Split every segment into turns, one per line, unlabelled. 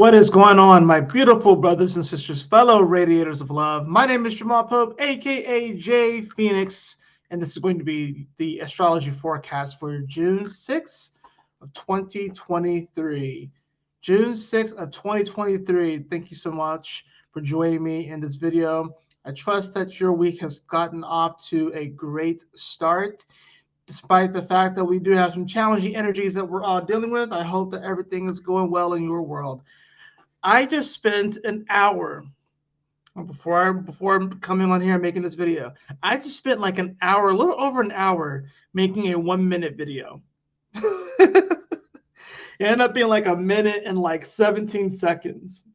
What is going on, my beautiful brothers and sisters, fellow radiators of love? My name is Jamal Pope, aka J Fenixx, and this is going to be the astrology forecast for June 6th of 2023. June 6th of 2023. Thank you so much for joining me in this video. I trust that your week has gotten off to a great start. Despite the fact that we do have some challenging energies that we're all dealing with, I hope that everything is going well in your world. I just spent an hour before coming on here and making this video. I just spent like an hour, a little over an hour, making a 1 minute video. It ended up being like a minute and like 17 seconds.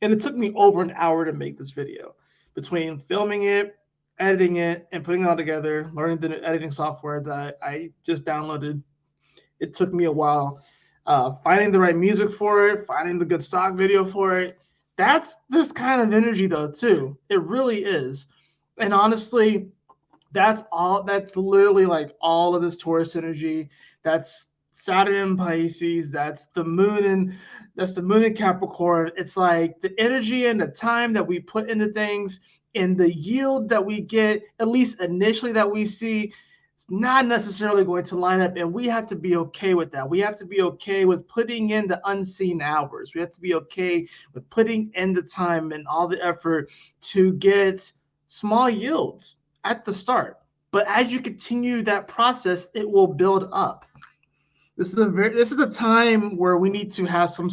And it took me over an hour to make this video between filming it, editing it, and putting it all together, learning the editing software that I just downloaded. It took me a while. Finding the right music for it, finding the good stock video for it. That's this kind of energy though too. It really is. And honestly, that's literally like all of this Taurus energy. That's Saturn in Pisces, that's the moon in Capricorn. It's like the energy and the time that we put into things and the yield that we get, at least initially that we see, it's not necessarily going to line up, and we have to be okay with that. We have to be okay with putting in the unseen hours. We have to be okay with putting in the time and all the effort to get small yields at the start. But as you continue that process, it will build up. This is a time where we need to have we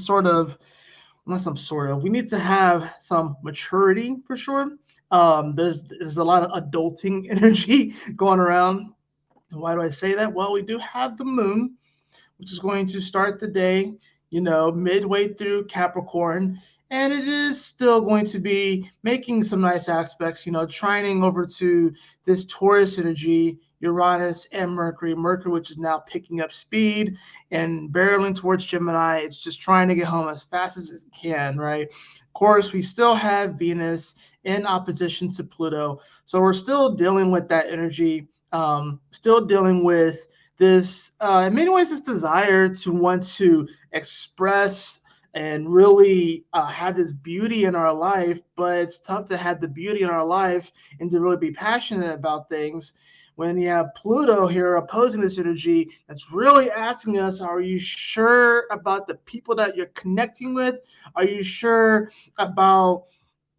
need to have some maturity for sure. There's a lot of adulting energy going around. Why do I say that? Well, we do have the moon, which is going to start the day, midway through Capricorn. And it is still going to be making some nice aspects, trining over to this Taurus energy, Uranus and Mercury. Mercury, which is now picking up speed and barreling towards Gemini. It's just trying to get home as fast as it can, right? Of course, we still have Venus in opposition to Pluto. So we're still dealing with that energy. Still dealing with this, in many ways, this desire to want to express and really have this beauty in our life, but it's tough to have the beauty in our life and to really be passionate about things when you have Pluto here opposing this energy that's really asking us, are you sure about the people that you're connecting with? Are you sure about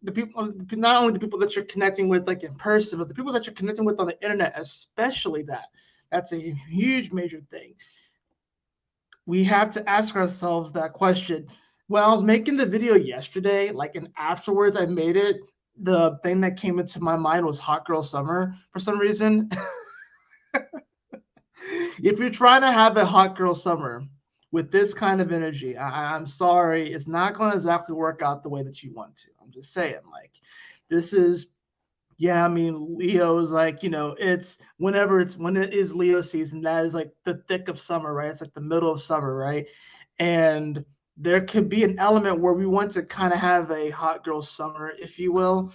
the people, not only the people that you're connecting with like in person, but the people that you're connecting with on the internet, especially that's a huge major thing. We have to ask ourselves that question. When I was making the video yesterday, and afterwards I made it, the thing that came into my mind was Hot Girl Summer for some reason. If you're trying to have a hot girl summer with this kind of energy, I'm sorry, it's not going to exactly work out the way that you want to. I'm just saying, this is, Leo is it's when it is Leo season, that is like the thick of summer, right? It's like the middle of summer, right? And there could be an element where we want to kind of have a hot girl summer, if you will.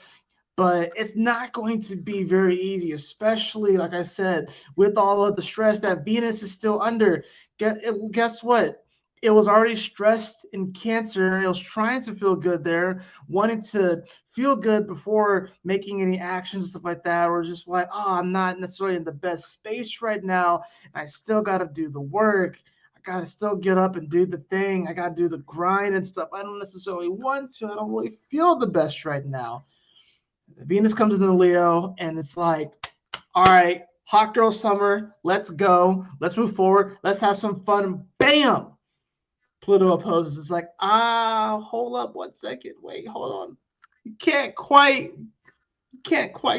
But it's not going to be very easy, especially, like I said, with all of the stress that Venus is still under. Guess what? It was already stressed in Cancer. It was trying to feel good there, wanting to feel good before making any actions and stuff like that, or just like, oh, I'm not necessarily in the best space right now. I still got to do the work. I got to still get up and do the thing. I got to do the grind and stuff. I don't necessarily want to. I don't really feel the best right now. Venus comes into Leo, and it's like, all right, hot girl summer, let's go. Let's move forward. Let's have some fun. Bam! Pluto opposes. It's like, hold up 1 second. Wait, hold on. You can't quite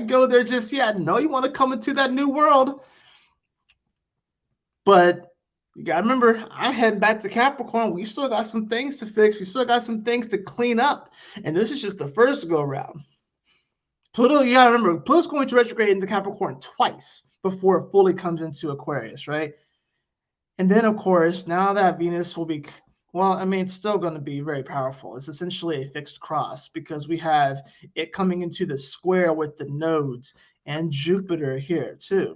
go there just yet. No, you want to come into that new world. But you got to remember, I'm heading back to Capricorn. We still got some things to fix. We still got some things to clean up. And this is just the first go around. Pluto, you gotta remember, Pluto's going to retrograde into Capricorn twice before it fully comes into Aquarius, right? And then, of course, now that Venus will be, it's still going to be very powerful. It's essentially a fixed cross because we have it coming into the square with the nodes and Jupiter here too.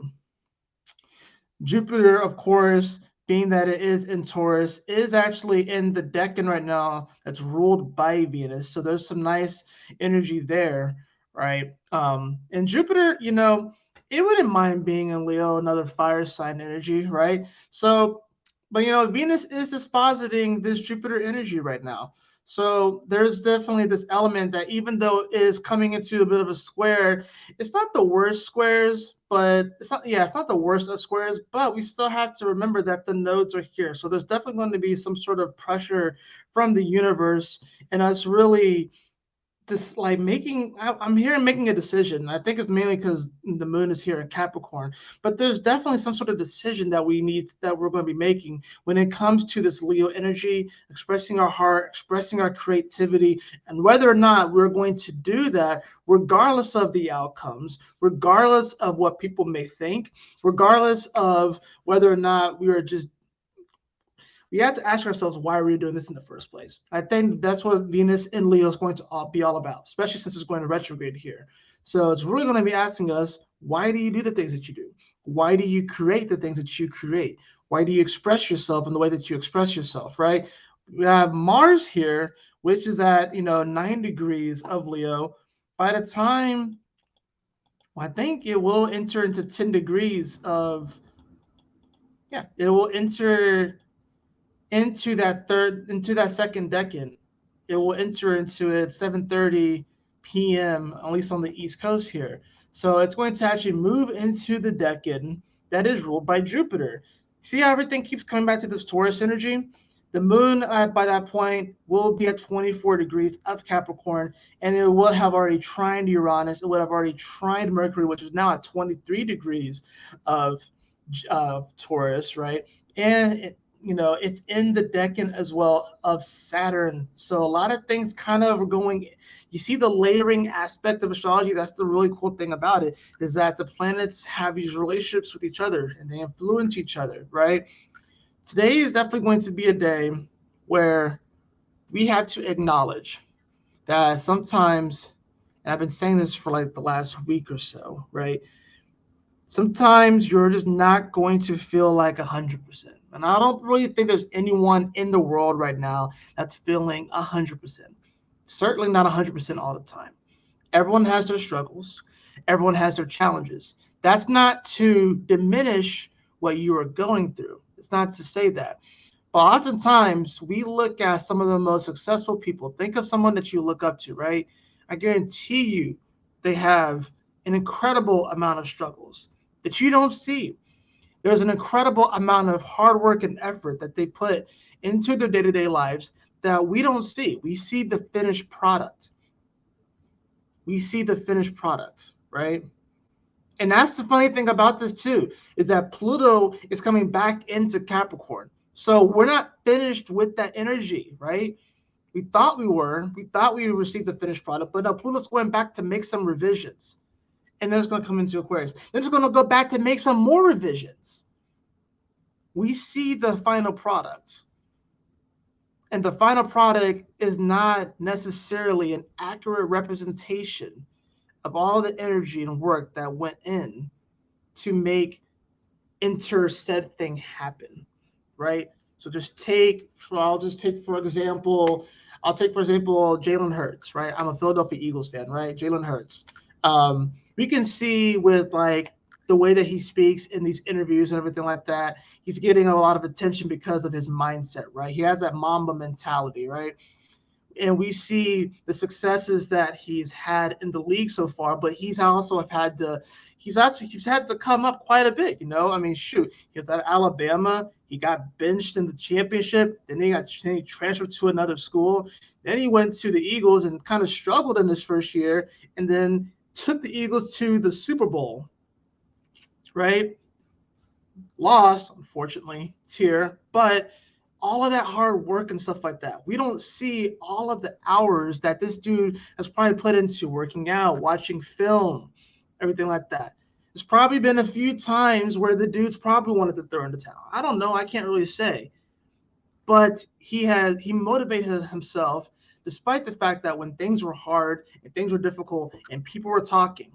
Jupiter, of course, being that it is in Taurus, is actually in the decan right now that's ruled by Venus. So there's some nice energy there, right? And Jupiter, it wouldn't mind being in Leo, another fire sign energy, right? So, but Venus is dispositing this Jupiter energy right now. So there's definitely this element that even though it is coming into a bit of a square, it's not the worst squares, but it's not the worst of squares, but we still have to remember that the nodes are here. So there's definitely going to be some sort of pressure from the universe and us really just like I'm here making a decision. I think it's mainly because the moon is here in Capricorn, but there's definitely some sort of decision that we're going to be making when it comes to this Leo energy, expressing our heart, expressing our creativity, and whether or not we're going to do that regardless of the outcomes, regardless of what people may think, regardless of whether or not we have to ask ourselves why are we doing this in the first place. I think that's what Venus in Leo is going to be all about, especially since it's going to retrograde here. So it's really going to be asking us, why do you do the things that you do? Why do you create the things that you create? Why do you express yourself in the way that you express yourself, right? We have Mars here, which is at 9 degrees of Leo. By the time, well, I think it will enter into 10 degrees of, yeah, it will enter into that second decan. It will enter into it 7:30 p.m. at least on the East Coast here. So it's going to actually move into the decan that is ruled by Jupiter. See how everything keeps coming back to this Taurus energy? The moon by that point will be at 24 degrees of Capricorn, and it will have already trined Uranus. It would have already trined Mercury, which is now at 23 degrees of Taurus, right? And it's in the decan as well of Saturn. So a lot of things kind of are going. You see the layering aspect of astrology. That's the really cool thing about it, is that the planets have these relationships with each other and they influence each other, right? Today is definitely going to be a day where we have to acknowledge that sometimes, and I've been saying this for like the last week or so, right? Sometimes you're just not going to feel like 100%. And I don't really think there's anyone in the world right now that's feeling 100%. Certainly not 100% all the time. Everyone has their struggles. Everyone has their challenges. That's not to diminish what you are going through. It's not to say that. But oftentimes we look at some of the most successful people. Think of someone that you look up to, right? I guarantee you they have an incredible amount of struggles that you don't see. There's an incredible amount of hard work and effort that they put into their day-to-day lives that we don't see. We see the finished product. We see the finished product, right? And that's the funny thing about this too, is that Pluto is coming back into Capricorn. So we're not finished with that energy, right? We thought we were. We thought we received the finished product, but no, Pluto's going back to make some revisions. And then it's going to come into Aquarius. Then it's going to go back to make some more revisions. We see the final product. And the final product is not necessarily an accurate representation of all the energy and work that went in to make said thing happen, right? So I'll take for example Jalen Hurts, right? I'm a Philadelphia Eagles fan, right? Jalen Hurts. We can see with like the way that he speaks in these interviews and everything like that, he's getting a lot of attention because of his mindset, right? He has that Mamba mentality, right? And we see the successes that he's had in the league so far, but he's had to come up quite a bit. I mean, shoot, he was at Alabama, he got benched in the championship, then he transferred to another school, then he went to the Eagles and kind of struggled in his first year, and then took the Eagles to the Super Bowl, right? Lost, unfortunately, here, but all of that hard work and stuff like that. We don't see all of the hours that this dude has probably put into working out, watching film, everything like that. There's probably been a few times where the dude's probably wanted to throw in the towel. I don't know. I can't really say. But he motivated himself despite the fact that when things were hard and things were difficult and people were talking,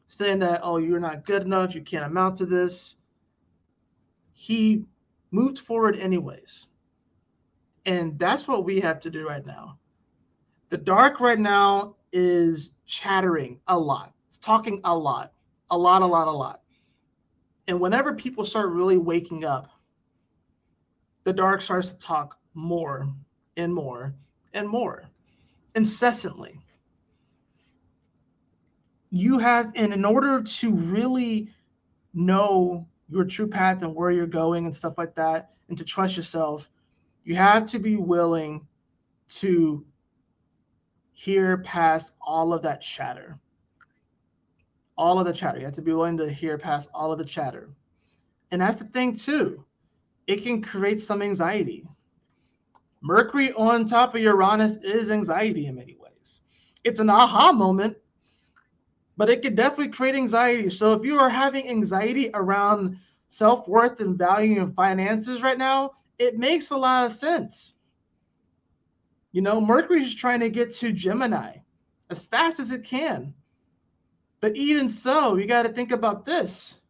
saying that, oh, you're not good enough, you can't amount to this, he moved forward anyways. And that's what we have to do right now. The dark right now is chattering a lot. It's talking a lot. A lot. And whenever people start really waking up, the dark starts to talk more and more and more, incessantly. You have, and in order to really know your true path and where you're going and stuff like that, and to trust yourself, you have to be willing to hear past all of that chatter. All of the chatter. You have to be willing to hear past all of the chatter. And that's the thing, too. It can create some anxiety. Mercury on top of Uranus is anxiety in many ways. It's an aha moment, but it could definitely create anxiety. So if you are having anxiety around self-worth and value and finances right now, it makes a lot of sense. You know, Mercury is trying to get to Gemini as fast as it can. But even so, you got to think about this.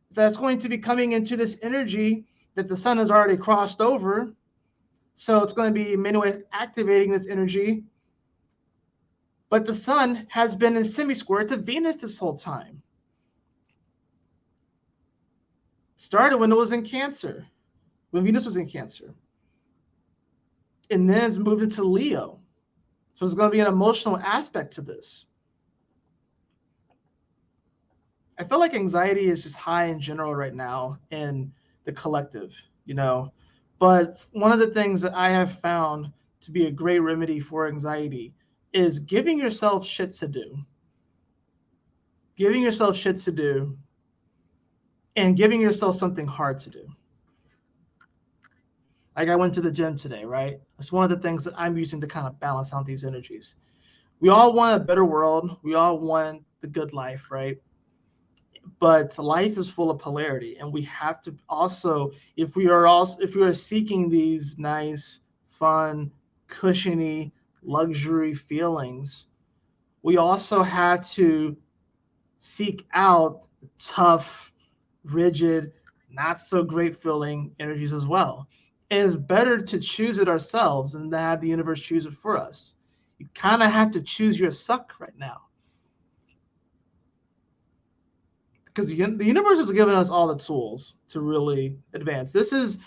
So it's going to be coming into this energy that the sun has already crossed over. So it's going to be in many ways activating this energy. But the sun has been in semi-square to Venus this whole time. Started when it was in Cancer, when Venus was in Cancer. And then it's moved into Leo. So there's going to be an emotional aspect to this. I feel like anxiety is just high in general right now in the collective, you know. But one of the things that I have found to be a great remedy for anxiety is giving yourself shit to do. Giving yourself shit to do and giving yourself something hard to do. Like I went to the gym today, right? It's one of the things that I'm using to kind of balance out these energies. We all want a better world. We all want the good life, right? But life is full of polarity, and we have to also, if we are seeking these nice, fun, cushiony, luxury feelings, we also have to seek out tough, rigid, not so great feeling energies as well. And it's better to choose it ourselves than to have the universe choose it for us. You kind of have to choose your suck right now. Because the universe has given us all the tools to really advance. This is,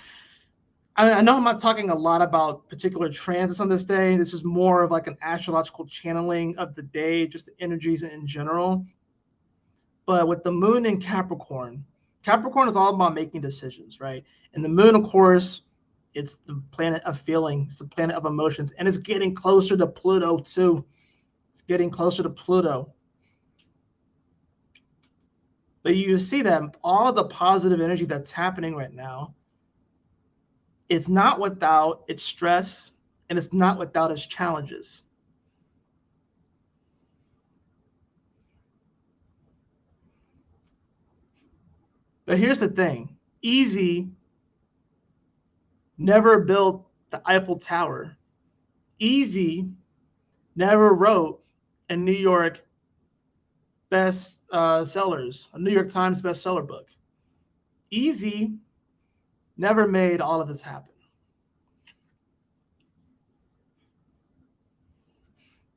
I know I'm not talking a lot about particular transits on this day. This is more of like an astrological channeling of the day, just the energies in general. But with the moon in Capricorn, Capricorn is all about making decisions, right? And the moon, of course, it's the planet of feeling. It's the planet of emotions. And it's getting closer to Pluto, too. It's getting closer to Pluto. But you see that all of the positive energy that's happening right now, it's not without its stress, and it's not without its challenges. But here's the thing. Easy never built the Eiffel Tower. Easy never wrote a New York sellers, a New York Times bestseller book. Easy never made all of this happen.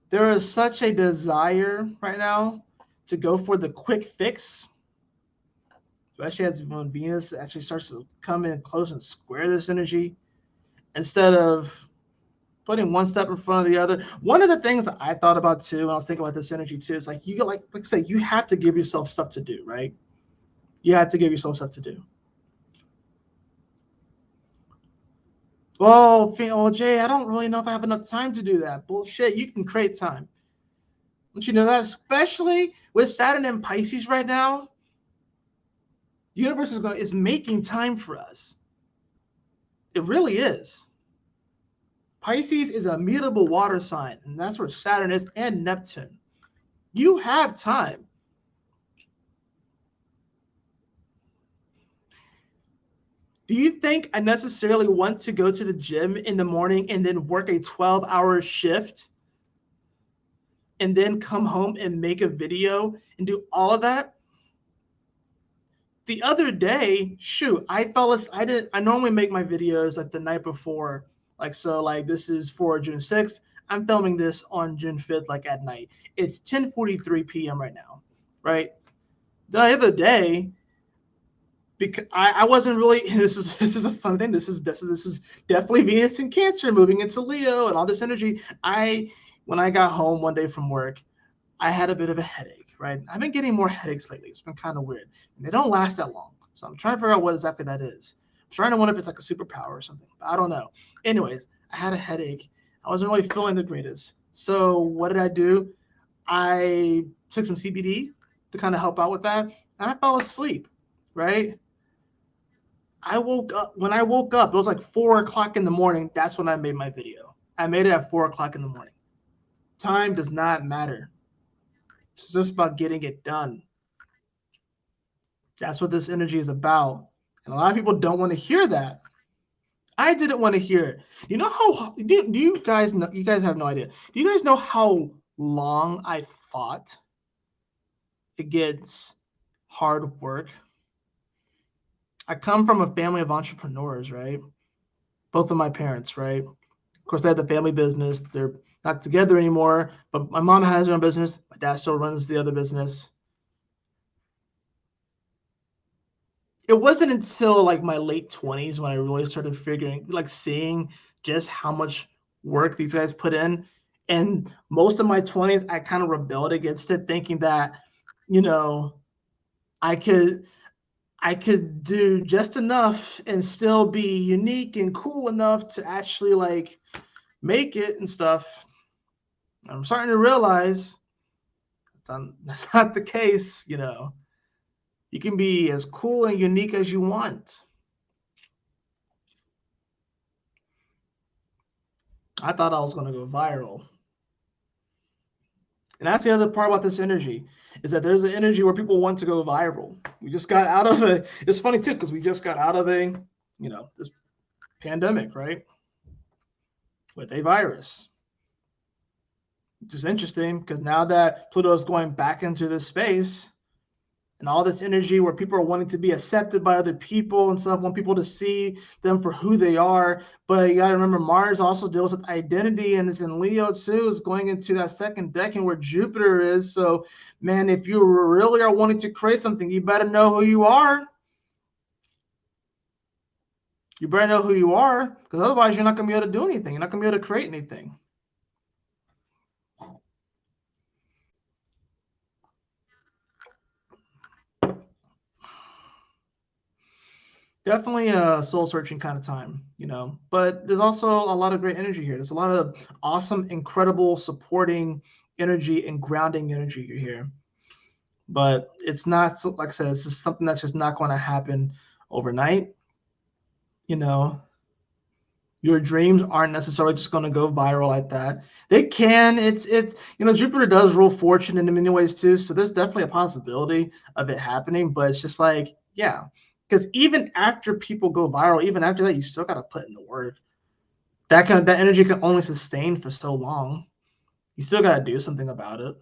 There is such a desire right now to go for the quick fix, especially as when Venus actually starts to come in close and square this energy, instead of putting one step in front of the other. One of the things that I thought about too, when I was thinking about this energy too, is like like I say, you have to give yourself stuff to do, right? You have to give yourself stuff to do. Well, Jay, I don't really know if I have enough time to do that. Bullshit, you can create time. Don't you know that? Especially with Saturn and Pisces right now, the universe is making time for us. It really is. Pisces is a mutable water sign, and that's where Saturn is, and Neptune. You have time. Do you think I necessarily want to go to the gym in the morning and then work a 12-hour shift and then come home and make a video and do all of that? the other day, shoot, I normally make my videos like the night before. Like, so like this is for June 6th. I'm filming this on June 5th, like at night. It's 10:43 p.m. right now, right? The other day, because I wasn't really this is a fun thing. This is definitely Venus in Cancer moving into Leo and all this energy. When I got home one day from work, I had a bit of a headache, right? I've been getting more headaches lately. It's been kind of weird. And they don't last that long. So I'm trying to figure out what exactly that is. I'm trying to wonder if it's like a superpower or something, but I don't know. Anyways, I had a headache. I wasn't really feeling the greatest. So what did I do? I took some CBD to kind of help out with that, and I fell asleep, right? When I woke up, it was like 4 o'clock in the morning. That's when I made my video. I made it at 4 o'clock in the morning. Time does not matter. It's just about getting it done. That's what this energy is about. And a lot of people don't want to hear that. I didn't want to hear it. You know how do you guys know? You guys have no idea. Do you guys know how long I fought against hard work? I come from a family of entrepreneurs, right? Both of my parents, right? Of course, they had the family business. They're not together anymore, but my mom has her own business. My dad still runs the other business. It wasn't until like my late 20s when I really started seeing just how much work these guys put in. And most of my 20s, I kind of rebelled against it, thinking that, you know, I could do just enough and still be unique and cool enough to actually like make it and stuff. I'm starting to realize that's not the case, you know. You can be as cool and unique as you want. I thought I was going to go viral. And that's the other part about this energy is that there's an energy where people want to go viral. We just got out of it's funny too, because we just got out of this pandemic, right? With a virus. Which is interesting because now that Pluto is going back into this space, and all this energy where people are wanting to be accepted by other people and stuff, want people to see them for who they are. But you got to remember, Mars also deals with identity and is in Leo too, is going into that second decan where Jupiter is. So, man, if you really are wanting to create something, you better know who you are. You better know who you are, because otherwise you're not going to be able to do anything. You're not going to be able to create anything. Definitely a soul searching kind of time, but there's also a lot of great energy here. There's a lot of awesome, incredible, supporting energy and grounding energy here. But it's not, like I said, it's just something that's just not going to happen overnight. Your dreams aren't necessarily just going to go viral like that. They can. It's Jupiter does rule fortune in many ways too, so there's definitely a possibility of it happening. But it's just like, yeah, because even after people go viral, even after that, you still got to put in the work. That energy can only sustain for so long. You still got to do something about it.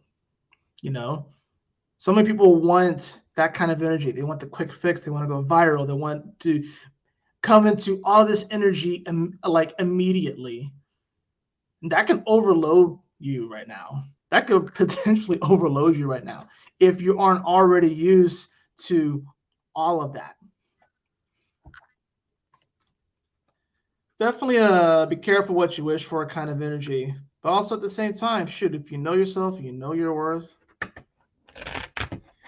So many people want that kind of energy. They want the quick fix. They want to go viral. They want to come into all this energy like immediately. And that can overload you right now. That could potentially overload you right now if you aren't already used to all of that. Definitely be careful what you wish for kind of energy. But also at the same time, shoot, if you know yourself, you know your worth,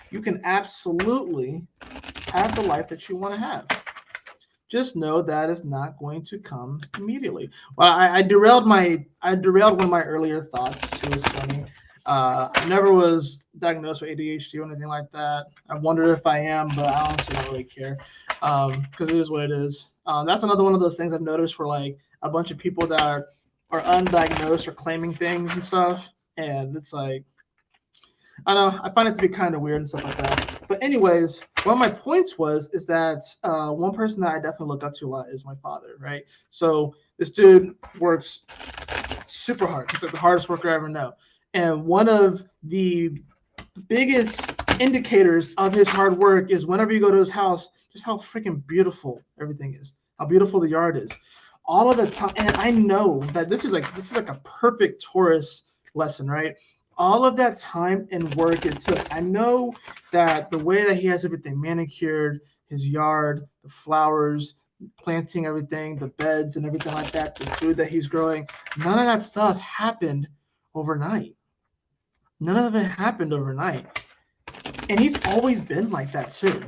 you can absolutely have the life that you want to have. Just know that it's not going to come immediately. Well, I derailed one of my earlier thoughts too. It's funny. I never was diagnosed with ADHD or anything like that. I wonder if I am, but I honestly don't really care because it is what it is. That's another one of those things I've noticed for like a bunch of people that are undiagnosed or claiming things and stuff, and it's like, I don't know, I find it to be kind of weird and stuff like that. But anyways, one of my points is that one person that I definitely look up to a lot is my father, right? So this dude works super hard. He's like the hardest worker I ever know. And one of the biggest indicators of his hard work is whenever you go to his house, just how freaking beautiful everything is, how beautiful the yard is. All of the time, and I know that this is like a perfect Taurus lesson, right? All of that time and work it took. I know that the way that he has everything manicured, his yard, the flowers, planting everything, the beds and everything like that, the food that he's growing, none of that stuff happened overnight. None of it happened overnight. And he's always been like that too.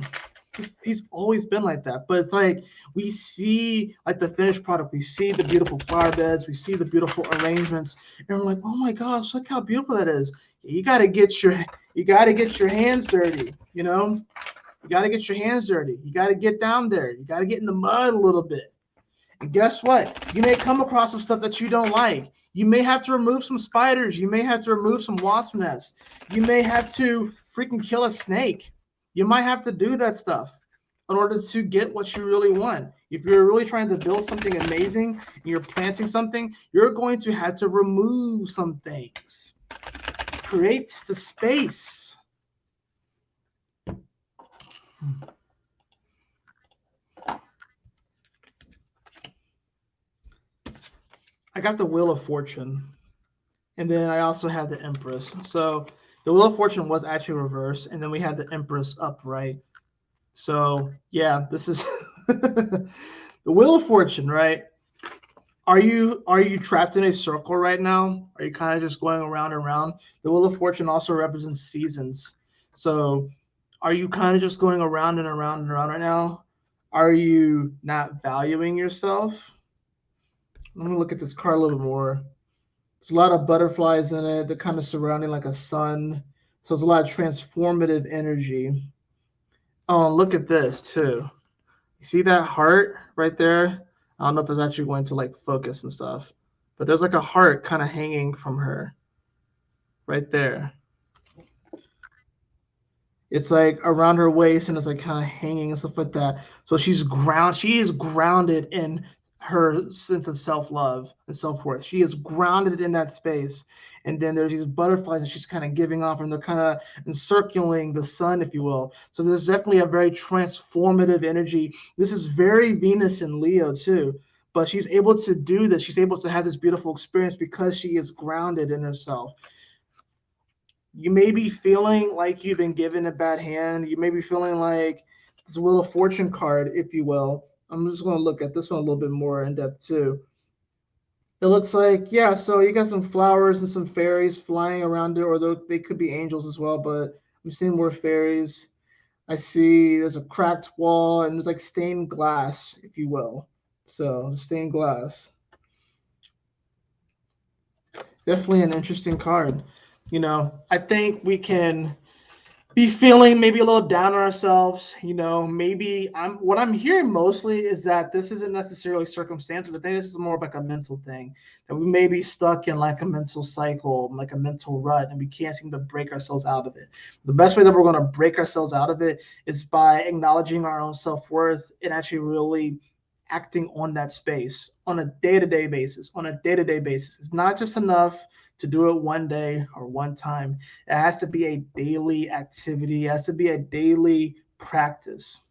He's always been like that. But it's like we see like the finished product, we see the beautiful flower beds, we see the beautiful arrangements, and we're like, oh my gosh, look how beautiful that is. You gotta get your hands dirty, you know? You gotta get your hands dirty. You gotta get down there. You gotta get in the mud a little bit. And guess what? You may come across some stuff that you don't like. You may have to remove some spiders. You may have to remove some wasp nests. You may have to freaking kill a snake. You might have to do that stuff in order to get what you really want. If you're really trying to build something amazing and you're planting something, you're going to have to remove some things. Create the space. I got the Wheel of Fortune, and then I also had the Empress. So the Wheel of Fortune was actually reversed, and then we had the Empress upright. So yeah, this is the Wheel of Fortune, right? Are you trapped in a circle right now? Are you kind of just going around and around? The Wheel of Fortune also represents seasons. So are you kind of just going around and around and around right now? Are you not valuing yourself? I'm gonna look at this card a little bit more. There's a lot of butterflies in it. They're kind of surrounding like a sun. So there's a lot of transformative energy. Oh, look at this too. You see that heart right there? I don't know if it's actually going to like focus and stuff, but there's like a heart kind of hanging from her right there. It's like around her waist and it's like kind of hanging and stuff like that. So she is grounded in her sense of self-love and self-worth. She is grounded in that space. And then there's these butterflies that she's kind of giving off, and they're kind of encircling the sun, if you will. So there's definitely a very transformative energy. This is very Venus and Leo too. But she's able to do this. She's able to have this beautiful experience because she is grounded in herself. You may be feeling like you've been given a bad hand. You may be feeling like this Wheel of Fortune card, if you will. I'm just going to look at this one a little bit more in depth too. It looks like, yeah, so you got some flowers and some fairies flying around it, or they could be angels as well, but I'm seeing more fairies. I see there's a cracked wall and there's like stained glass, if you will. So stained glass. Definitely an interesting card. You know, I think we can be feeling maybe a little down on ourselves. You know, maybe what I'm hearing mostly is that this isn't necessarily circumstances. I think this is more of like a mental thing, that we may be stuck in like a mental cycle, like a mental rut, and we can't seem to break ourselves out of it. The best way that we're going to break ourselves out of it is by acknowledging our own self-worth and actually really acting on that space on a day-to-day basis. It's not just enough to do it one day or one time. It has to be a daily activity. It has to be a daily practice.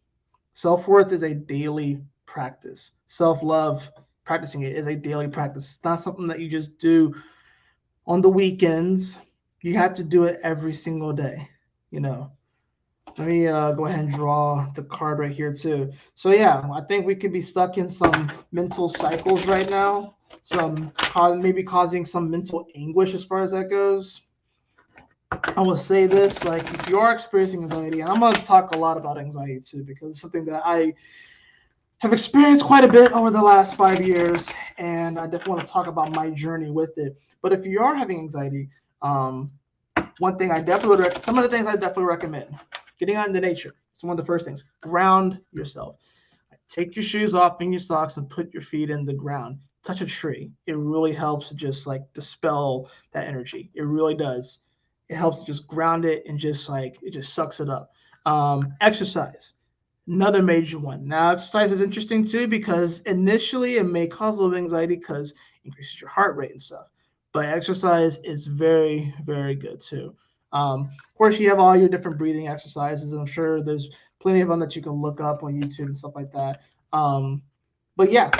Self-worth is a daily practice. Self-love, practicing it, is a daily practice. It's not something that you just do on the weekends. You have to do it every single day, you know. Let me go ahead and draw the card right here too. So yeah, I think we could be stuck in some mental cycles right now. Maybe causing some mental anguish as far as that goes. I will say this, like if you are experiencing anxiety, and I'm going to talk a lot about anxiety too, because it's something that I have experienced quite a bit over the last 5 years, and I definitely want to talk about my journey with it. But if you are having anxiety, some of the things I definitely recommend: getting out into nature. It's one of the first things. Ground yourself. Take your shoes off and your socks and put your feet in the ground. Touch a tree. It really helps to just like dispel that energy. It really does. It helps to just ground it and just like it just sucks it up. Exercise. Another major one. Now, exercise is interesting too because initially it may cause a little anxiety because it increases your heart rate and stuff. But exercise is very, very good too. Of course, you have all your different breathing exercises, and I'm sure there's plenty of them that you can look up on YouTube and stuff like that. But yeah,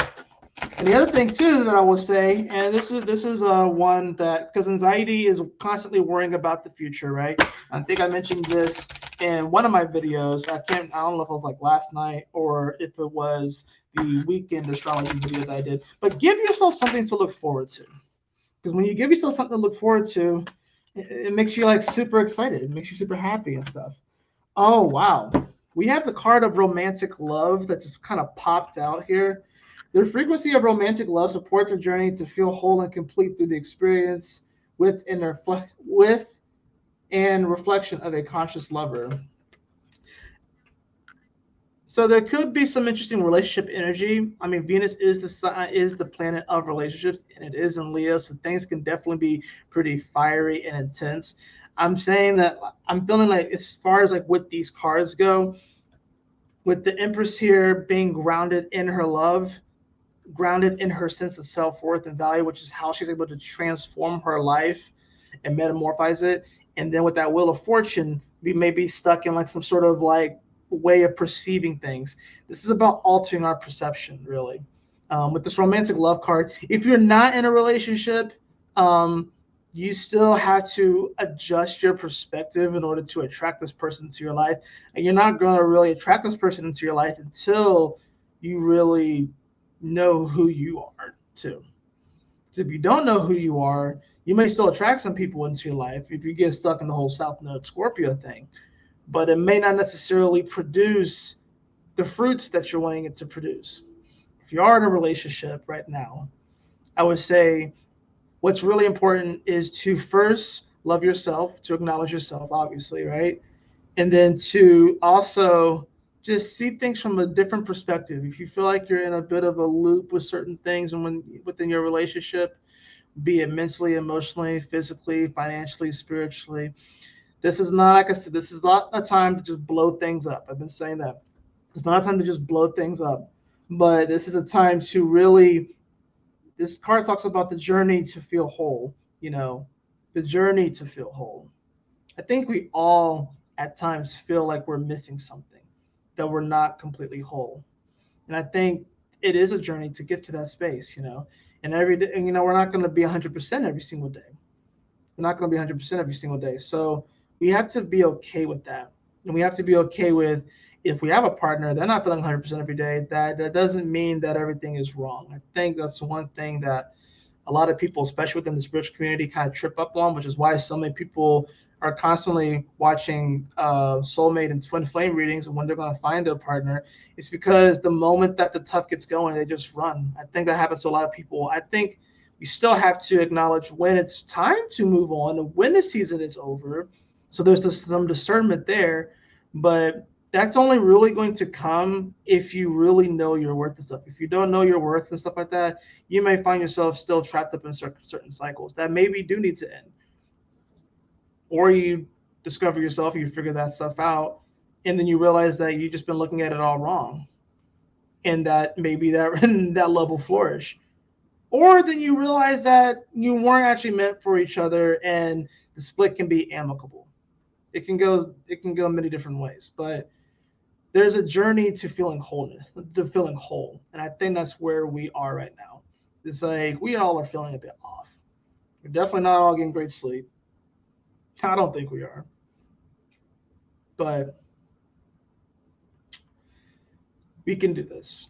and the other thing too that I will say, and this is one that, because anxiety is constantly worrying about the future, right? I think I mentioned this in one of my videos. I don't know if it was like last night or if it was the weekend astrology video that I did. But give yourself something to look forward to, because when you give yourself something to look forward to, it makes you like super excited. It makes you super happy and stuff. Oh wow, we have the card of romantic love that just kind of popped out here. The frequency of romantic love supports your journey to feel whole and complete through the experience with and reflection of a conscious lover. So there could be some interesting relationship energy. I mean, Venus is the planet of relationships, and it is in Leo, so things can definitely be pretty fiery and intense. I'm saying that I'm feeling like, as far as like with these cards go, with the Empress here being grounded in her love, grounded in her sense of self-worth and value, which is how she's able to transform her life and metamorphose it. And then with that Wheel of Fortune, we may be stuck in like some sort of like way of perceiving things. This is about altering our perception, really. With this romantic love card, if you're not in a relationship, you still have to adjust your perspective in order to attract this person into your life. And you're not going to really attract this person into your life until you really know who you are too. If you don't know who you are, you may still attract some people into your life if you get stuck in the whole South Node Scorpio thing, but it may not necessarily produce the fruits that you're wanting it to produce. If you are in a relationship right now, I would say what's really important is to first love yourself, to acknowledge yourself, obviously, right? And then to also just see things from a different perspective. If you feel like you're in a bit of a loop with certain things and when within your relationship, be it mentally, emotionally, physically, financially, spiritually, this is not, like I said, this is not a time to just blow things up. I've been saying that. It's not a time to just blow things up, but this is a time to really, this card talks about the journey to feel whole, the journey to feel whole. I think we all at times feel like we're missing something, that we're not completely whole. And I think it is a journey to get to that space, And every day, and, we're not going to be 100% every single day. We're not going to be 100% every single day. So we have to be okay with that. And we have to be okay with, if we have a partner, they're not feeling 100% every day, that doesn't mean that everything is wrong. I think that's one thing that a lot of people, especially within the spiritual community, kind of trip up on, which is why so many people are constantly watching soulmate and twin flame readings and when they're going to find their partner. It's because the moment that the tough gets going, they just run. I think that happens to a lot of people. I think we still have to acknowledge when it's time to move on and when the season is over. So there's just some discernment there, but that's only really going to come if you really know your worth and stuff. If you don't know your worth and stuff like that, you may find yourself still trapped up in certain cycles that maybe do need to end. Or you discover yourself, you figure that stuff out, and then you realize that you've just been looking at it all wrong, and that maybe that that love will flourish. Or then you realize that you weren't actually meant for each other, and the split can be amicable. It can go many different ways, but there's a journey to feeling wholeness, to feeling whole, and I think that's where we are right now. It's like we all are feeling a bit off. We're definitely not all getting great sleep. I don't think we are, but we can do this.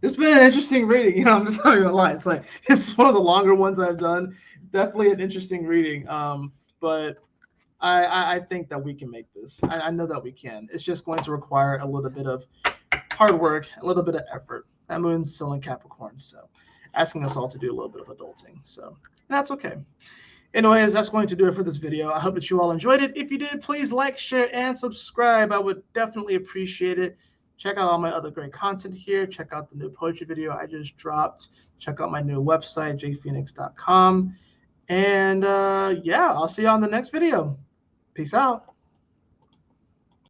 It's been an interesting reading. I'm just not gonna lie. It's one of the longer ones I've done. Definitely an interesting reading. But I think that we can make this. I know that we can. It's just going to require a little bit of hard work, a little bit of effort. That moon's still in Capricorn, so asking us all to do a little bit of adulting. So that's okay. Anyways, that's going to do it for this video. I hope that you all enjoyed it. If you did, please like, share, and subscribe. I would definitely appreciate it. Check out all my other great content here. Check out the new poetry video I just dropped. Check out my new website, jfenixx.com. And yeah, I'll see you on the next video. Peace out.